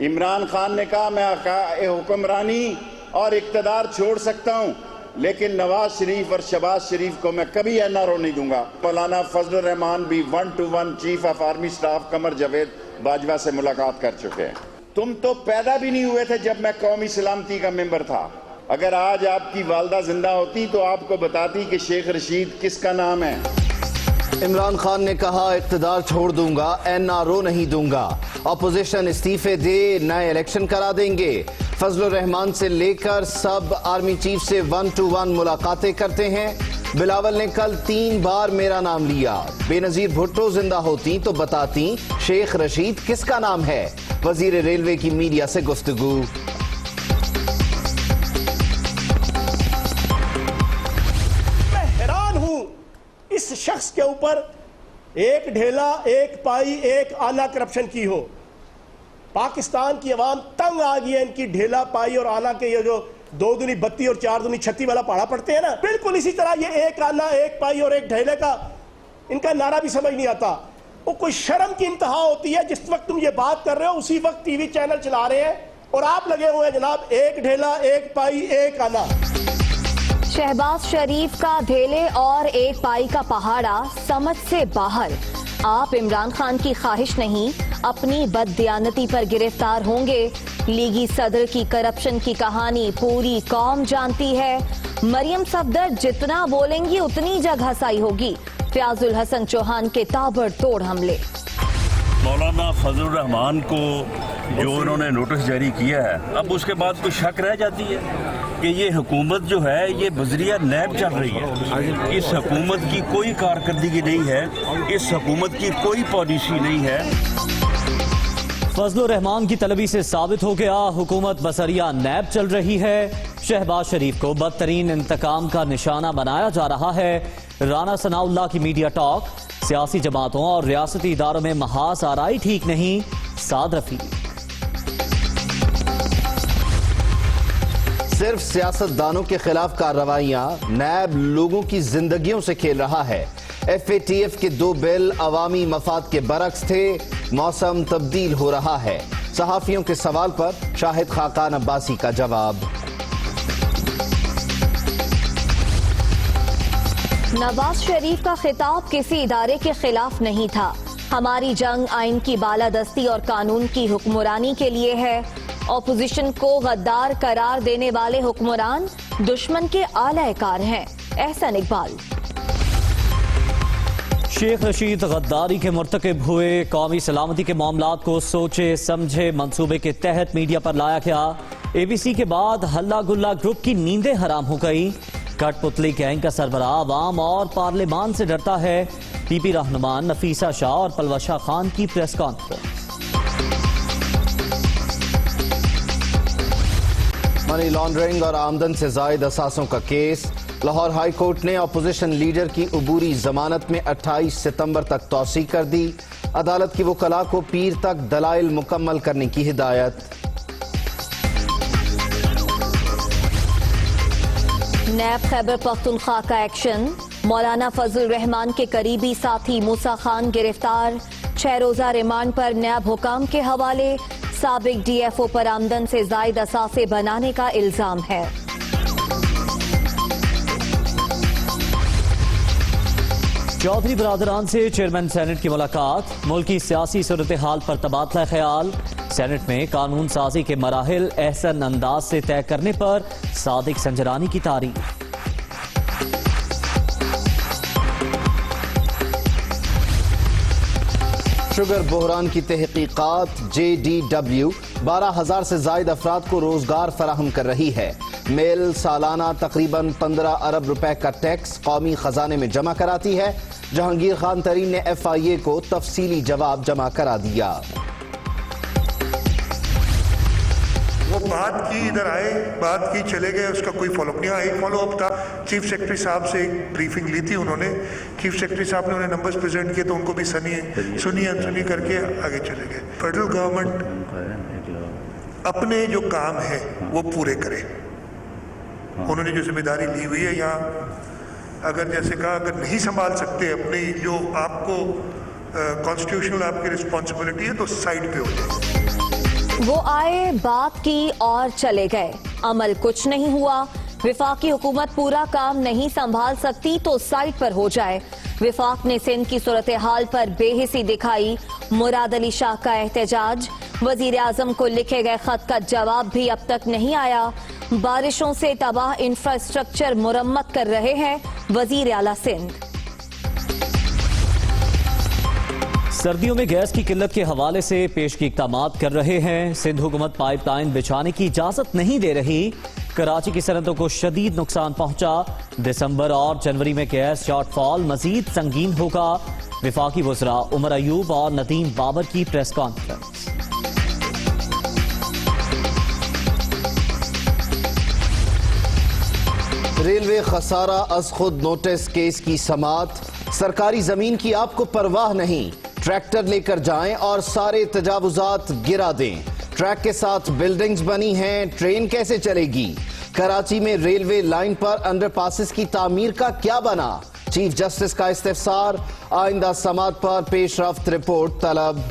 इमरान खान ने कहा मैं हुक्मरानी और इक़्तिदार छोड़ सकता हूँ, लेकिन नवाज शरीफ और शहबाज शरीफ को मैं कभी एनआरओ नहीं दूंगा। मौलाना फजलुर रहमान भी 1-to-1 chief of army staff Qamar Javed Bajwa से मुलाकात कर चुके हैं। तुम तो पैदा भी नहीं हुए थे जब मैं कौमी सलामती का मेंबर था। अगर आज आपकी वालदा जिंदा होती तो आपको बताती कि शेख रशीद किसका नाम है। इमरान खान ने कहा इक़्तिदार छोड़ दूंगा, एनआरओ नहीं दूंगा। अपोजिशन इस्तीफे दे, नए इलेक्शन करा देंगे। फजलुर रहमान से लेकर सब आर्मी चीफ से 1-to-1 मुलाकातें करते हैं। बिलावल ने कल 3 बार मेरा नाम लिया। बेनजीर भुट्टो जिंदा होती तो बताती शेख रशीद किसका नाम है। वजीर रेलवे की मीडिया से गुफ्तगू। मैं हैरान हूं इस शख्स के ऊपर एक ढेला, एक पाई, एक आला करप्शन की हो। पाकिस्तान की आवाम तंग आ गई है इनकी ढेला पाई और आला के ये जो 2 दूनी 32 और 4 दूनी 36 वाला पढ़ा पढ़ते हैं ना, बिल्कुल इसी तरह ये एक आला, एक पाई और एक ढेले का इनका नारा भी समझ नहीं आता। वो कोई शर्म की इंतहा होती है जिस वक्त तुम ये बात कर रहे हो उसी वक्त टीवी चैनल चला रहे हैं और आप लगे हुए हैं जनाब एक ढेला, एक पाई, एक आला। शहबाज शरीफ का ढेले और एक पाई का पहाड़ा समझ से बाहर। आप इमरान खान की ख्वाहिश नहीं, अपनी बददियानती पर गिरफ्तार होंगे। लीगी सदर की करप्शन की कहानी पूरी कौम जानती है। मरियम सफदर जितना बोलेंगी उतनी जगह साई होगी। फयाजुल हसन चौहान के ताबड़तोड़ हमले। मौलाना फजलुर रहमान को जो उन्होंने नोटिस जारी किया है, अब उसके बाद कोई शक रह जाती है कि ये हुकूमत जो है ये बजरिया नैब चल रही है। इस हुकूमत की कोई कारकर्दगी नहीं है, इस हुकूमत की कोई पॉलिसी नहीं है। फजलुर रहमान की तलबी से साबित हो गया हुकूमत बसरिया नैब चल रही है। शहबाज शरीफ को बदतरीन इंतकाम का निशाना बनाया जा रहा है। राना सनाउल्लाह की मीडिया टॉक, सियासी जमातों और रियासती इदारों में महास आराई ठीक नहीं। साद रफी। सिर्फ सियासतदानों के खिलाफ कार्रवाइयां, नैब लोगों की जिंदगियों से खेल रहा है। FATF के 2 बिल अवामी मफाद के बरक्स थे। मौसम तब्दील हो रहा है। सहाफियों के सवाल पर शाहिद खाकान अब्बासी का जवाब। नवाज शरीफ का खिताब किसी इदारे के खिलाफ नहीं था। हमारी जंग आइन की बालादस्ती और कानून की हुक्मरानी के लिए है। ऑपोजिशन को गद्दार करार देने वाले हुक्मरान दुश्मन के आलाकार हैं। एहसन इकबाल। शेख रशीद गद्दारी के मुर्तकिब हुए। कौमी सलामती के मामलात को सोचे समझे मंसूबे के तहत मीडिया पर लाया गया। ABC के बाद हल्ला गुल्ला ग्रुप की नींदें हराम हो गई। कठपुतली गैंग का सरबराह आवाम और पार्लिमान से डरता है। PP रहनुमा नफीसा शाह और पलवा शाह खान की प्रेस कॉन्फ्रेंस। मनी लॉन्ड्रिंग और आमदन से जायद असासों का केस। लाहौर हाई कोर्ट ने अपोजिशन लीडर की अबूरी जमानत में 28 सितंबर तक तौसी कर दी। अदालत की वकला को पीर तक दलाइल मुकम्मल करने की हिदायत। नैब खैबर पख्तूनख्वा का एक्शन। मौलाना फजल रहमान के करीबी साथी मूसा खान गिरफ्तार। 6 रोजा रिमांड पर नैब हुकाम के हवाले। साबिक DFO पर आमदन से जायद असासे बनाने का इल्जाम है। चौधरी बरादरान से चेयरमैन सेनेट की मुलाकात। मुल्की सियासी सूरत हाल पर तबादला ख्याल। सेनेट में कानून साजी के मराहिल एहसन अंदाज से तय करने पर सादिक संजरानी की तारीफ। शुगर बहरान की तहकीकात। JDW 12,000 से जायद अफराद को रोजगार फराहम कर रही है। मेल सालाना तकरीबन 15 अरब रुपए का टैक्स कौमी खजाने में जमा कराती है। जहांगीर खान तरीन ने FIA को तफसीली जवाब जमा करा दिया। वो बात की इधर आए, बात की चले गए, उसका कोई फॉलोअप नहीं। एक फॉलोअप था, चीफ सेक्रेटरी साहब से एक ब्रीफिंग ली थी उन्होंने। चीफ सेक्रेटरी साहब ने उन्हें नंबर्स प्रेजेंट किए तो उनको भी सुनी करके आगे चले गए। फेडरल गवर्नमेंट अपने जो काम है वो पूरे करे। उन्होंने जो जिम्मेदारी ली हुई है, यहाँ अगर जैसे कहा अगर नहीं संभाल सकते अपनी जो आपको कॉन्स्टिट्यूशनल आपकी रिस्पॉन्सिबिलिटी है तो साइड पे हो जाए। वो आए, बात की और चले गए, अमल कुछ नहीं हुआ। विफाकी हुकूमत पूरा काम नहीं संभाल सकती तो साइड पर हो जाए। विफाक ने सिंध की सूरत हाल पर बेहिसी दिखाई। मुराद अली शाह का एहतजाज। वजीर आजम को लिखे गए खत का जवाब भी अब तक नहीं आया। बारिशों से तबाह इंफ्रास्ट्रक्चर मुरम्मत कर रहे हैं वजीर आला सिंध। सर्दियों में गैस की किल्लत के हवाले से पेश की इक़दामात कर रहे हैं। सिंध हुकूमत पाइपलाइन बिछाने की इजाजत नहीं दे रही। कराची की सनतों को शदीद नुकसान पहुंचा। दिसंबर और जनवरी में गैस शॉर्टफॉल मजीद संगीन होगा। विफाकी वज़रा उमर अयूब और नदीम बाबर की प्रेस कॉन्फ्रेंस। रेलवे खसारा अज खुद नोटिस केस की समात। सरकारी जमीन की आपको परवाह नहीं, ट्रैक्टर लेकर जाएं और सारे तजावुजात गिरा दें। ट्रैक के साथ बिल्डिंग्स बनी हैं, ट्रेन कैसे चलेगी? कराची में रेलवे लाइन पर अंडरपासेस की तामीर का क्या बना? चीफ जस्टिस का इस्तिफसार। आइंदा समात पर पेशरफ्त रिपोर्ट तलब।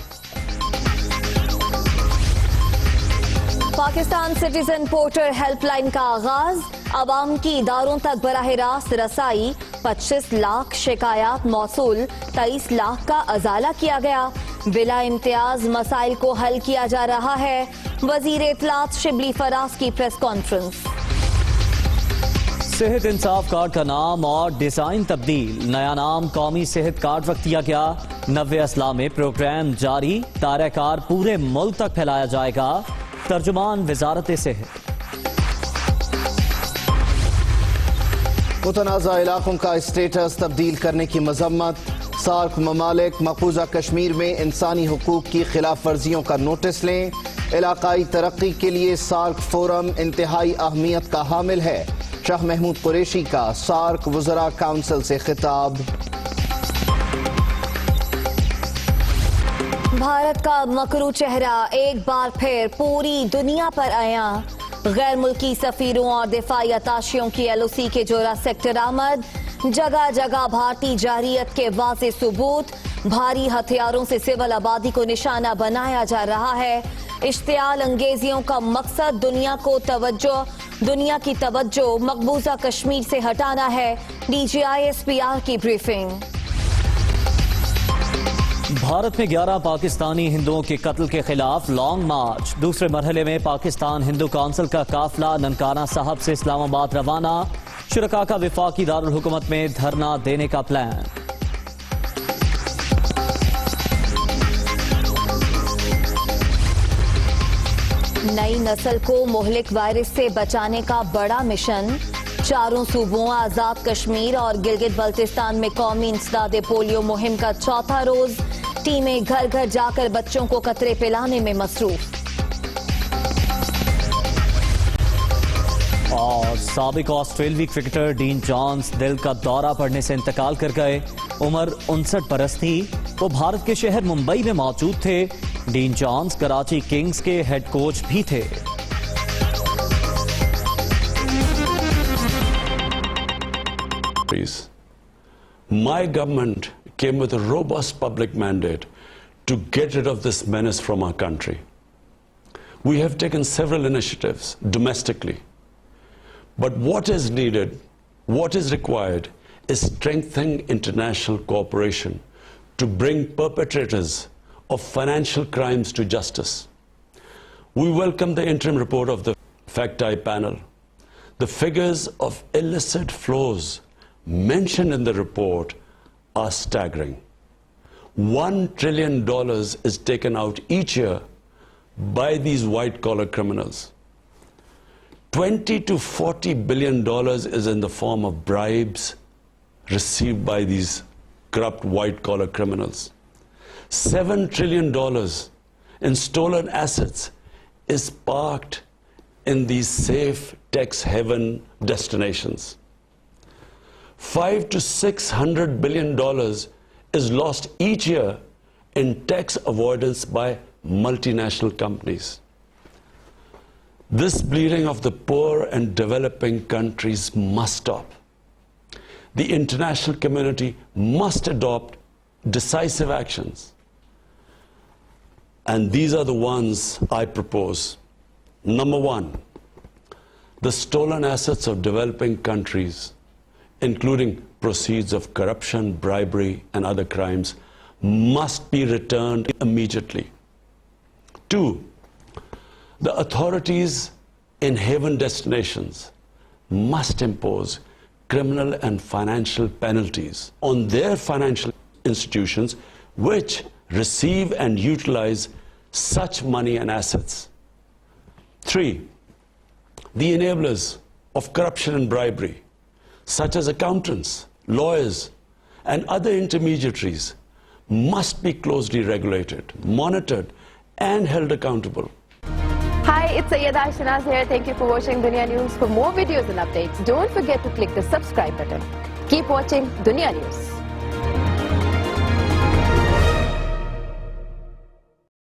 पाकिस्तान सिटीजन पोर्टर हेल्पलाइन का आगाज। आवाम की इदारों तक बराह रास्त रसाई। 25 लाख शिकायत मौसूल, 23 लाख का अजाला किया गया। बिला इम्तियाज मसाइल को हल किया जा रहा है। वजीर इत्तलात शिबली फराज की प्रेस कॉन्फ्रेंस। सेहत इंसाफ कार्ड का नाम और डिजाइन तब्दील। नया नाम कौमी सेहत कार्ड रख दिया गया। 90 अजला में प्रोग्राम जारी। तारकार पूरे मुल्क तक फैलाया जाएगा। तर्जुमान वजारत सेहत। मुतनाज़ा इलाकों का स्टेटस तब्दील करने की मजम्मत। सार्क ममालिक मकबूजा कश्मीर में इंसानी हुकूक की खिलाफ वर्जियों का नोटिस लें। इलाकाई तरक्की के लिए सार्क फोरम इंतहाई अहमियत का हामिल है। शाह महमूद कुरैशी का सार्क वज़रा काउंसिल से खिताब। भारत का मकरू चेहरा एक बार फिर पूरी दुनिया पर आया। गैर मुल्की सफीरों और दिफाई अताशियों की LOC के जोरा सेक्टर आमद। जगह जगह भारतीय जारियत के वाज़े सबूत। भारी हथियारों से सिविल आबादी को निशाना बनाया जा रहा है। इश्तियाल अंगेजियों का मकसद दुनिया की तवज्जो मकबूजा कश्मीर से हटाना है। DGI SPR की ब्रीफिंग। भारत में 11 पाकिस्तानी हिंदुओं के कत्ल के खिलाफ लॉन्ग मार्च। दूसरे मरहले में पाकिस्तान हिंदू काउंसिल का काफिला ननकाना साहब से इस्लामाबाद रवाना। शुरका का विफाकी दारुल हुकूमत में धरना देने का प्लान। नई नस्ल को मोहलिक वायरस से बचाने का बड़ा मिशन। चारों सूबों आजाद कश्मीर और गिलगित बल्तिस्तान में कौमी इंसदाद पोलियो मुहिम का चौथा रोज। टीमें घर घर जाकर बच्चों को कतरे पिलाने में मसरूफ। और साबिक ऑस्ट्रेलियाई क्रिकेटर डीन जॉन्स दिल का दौरा पड़ने से इंतकाल कर गए। उम्र 59 बरस थी। वो भारत के शहर मुंबई में मौजूद थे। डीन जॉन्स कराची किंग्स के हेड कोच भी थे। My government came with a robust public mandate to get rid of this menace from our country. We have taken several initiatives domestically. But what is needed, what is required, is strengthening international cooperation to bring perpetrators of financial crimes to justice. We welcome the interim report of the FACT-I panel. The figures of illicit flows mentioned in the report are staggering. $1 trillion is taken out each year by these white-collar criminals. 20 to 40 billion dollars is in the form of bribes received by these corrupt white-collar criminals. $7 trillion in stolen assets is parked in these safe tax haven destinations. 500 to 600 billion dollars is lost each year in tax avoidance by multinational companies. This bleeding of the poor and developing countries must stop. The international community must adopt decisive actions. And these are the ones I propose. Number one, the stolen assets of developing countries, including proceeds of corruption, bribery, and other crimes, must be returned immediately. Two, the authorities in haven destinations must impose criminal and financial penalties on their financial institutions which receive and utilize such money and assets. Three, the enablers of corruption and bribery, such as accountants, lawyers, and other intermediaries, must be closely regulated, monitored, and held accountable. Hi, it's Sayyeda Shanaz here. Thank you for watching Dunya News. For more videos and updates, don't forget to click the subscribe button. Keep watching Dunya News.